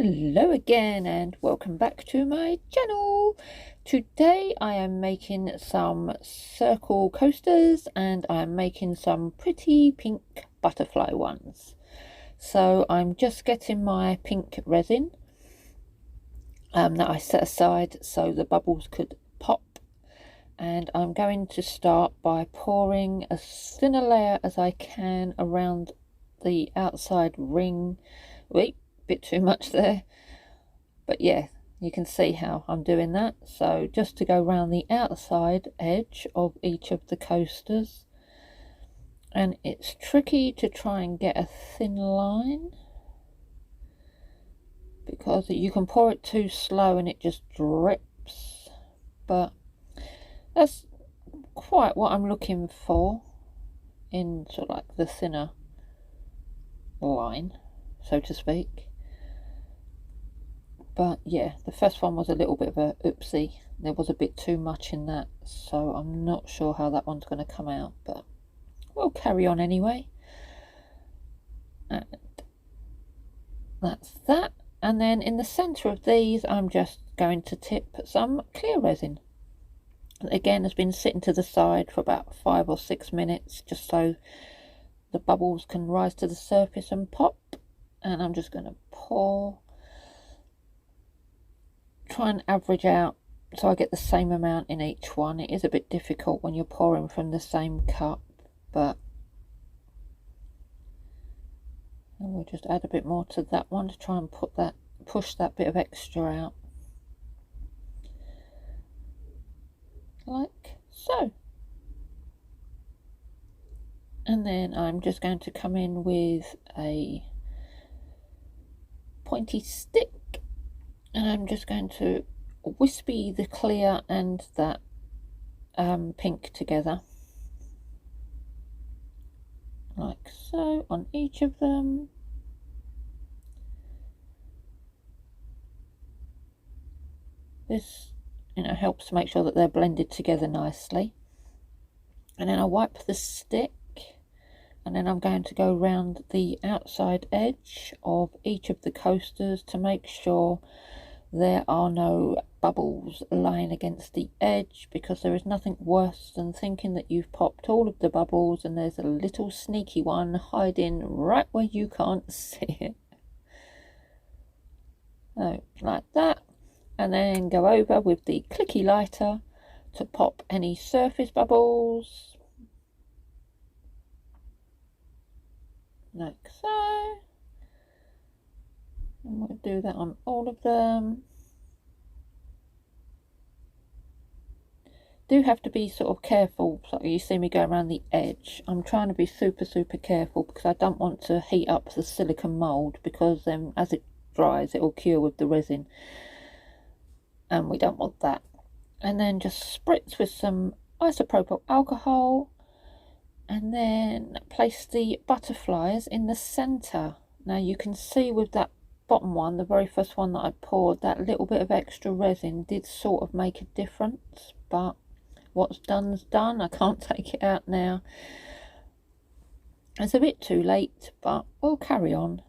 Hello again and welcome back to my channel. Today I am making some circle coasters and I'm making some pretty pink butterfly ones. So I'm just getting my pink resin that I set aside so the bubbles could pop, and I'm going to start by pouring as thin a layer as I can around the outside ring. Wait, bit too much there. But yeah, you can see how I'm doing that. So just to go around the outside edge of each of the coasters. And it's tricky to try and get a thin line, because you can pour it too slow and it just drips. But that's quite what I'm looking for in sort of like the thinner line, so to speak. But yeah, the first one was a little bit of a oopsie. There was a bit too much in that, so I'm not sure how that one's going to come out, but we'll carry on anyway. And that's that. And then in the centre of these, I'm just going to tip some clear resin. Again, has been sitting to the side for about 5 or 6 minutes, just so the bubbles can rise to the surface and pop. And I'm just going to pour, try and average out so I get the same amount in each one. It is a bit difficult when you're pouring from the same cup, but we'll just add a bit more to that one to try and push that bit of extra out, like so. And then I'm just going to come in with a pointy stick, and I'm just going to wispy the clear and that pink together, like so, on each of them. This, helps to make sure that they're blended together nicely. And then I wipe the stick, and then I'm going to go around the outside edge of each of the coasters to make sure there are no bubbles lying against the edge, because there is nothing worse than thinking that you've popped all of the bubbles and there's a little sneaky one hiding right where you can't see it. So, like that. And then go over with the clicky lighter to pop any surface bubbles, like so. And we'll do that on all of them. Do have to be sort of careful. So you see me go around the edge. I'm trying to be super careful, because I don't want to heat up the silicone mould, because then as it dries it will cure with the resin, and we don't want that. And then just spritz with some isopropyl alcohol, and then place the butterflies in the center. Now you can see with that bottom one, the very first one that I poured, that little bit of extra resin did sort of make a difference, but what's done's done. I can't take it out now. It's a bit too late, but we'll carry on.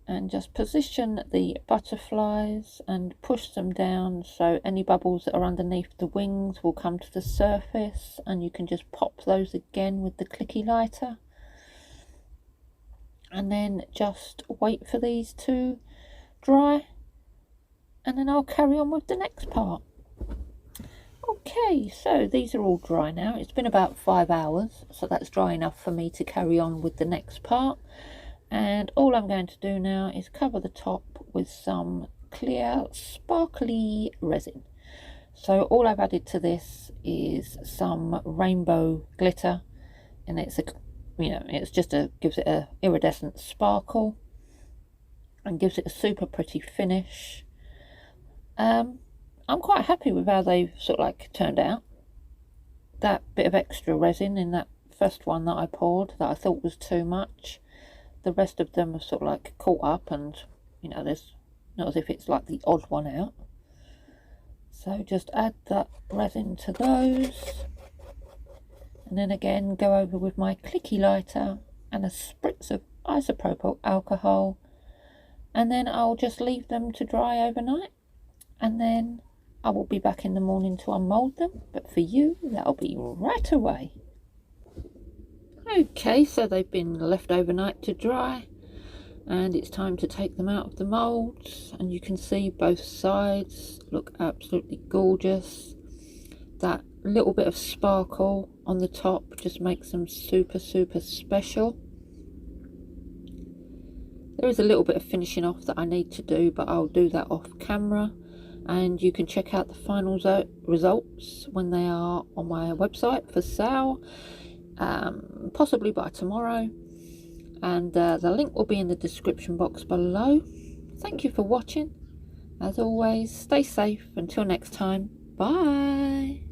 And just position the butterflies and push them down so any bubbles that are underneath the wings will come to the surface, and you can just pop those again with the clicky lighter. And then just wait for these to dry, and then I'll carry on with the next part. Okay, so these are all dry now. It's been about 5 hours, so that's dry enough for me to carry on with the next part. And all I'm going to do now is cover the top with some clear sparkly resin. So all I've added to this is some rainbow glitter, and it's gives it a iridescent sparkle and gives it a super pretty finish. I'm quite happy with how they've sort of like turned out. That bit of extra resin in that first one that I poured, that I thought was too much, the rest of them have sort of like caught up, and there's not as if it's like the odd one out. So just add that resin to those, and then again go over with my clicky lighter and a spritz of isopropyl alcohol and then I'll just leave them to dry overnight, and then I will be back in the morning to unmould them, but for you that'll be right away. Okay, so they've been left overnight to dry, and it's time to take them out of the moulds, and you can see both sides look absolutely gorgeous. That little bit of sparkle on the top just makes them super special. There is a little bit of finishing off that I need to do, but I'll do that off camera, and you can check out the final results when they are on my website for sale, possibly by tomorrow, and the link will be in the description box below. Thank you for watching. As always, stay safe until next time. Bye.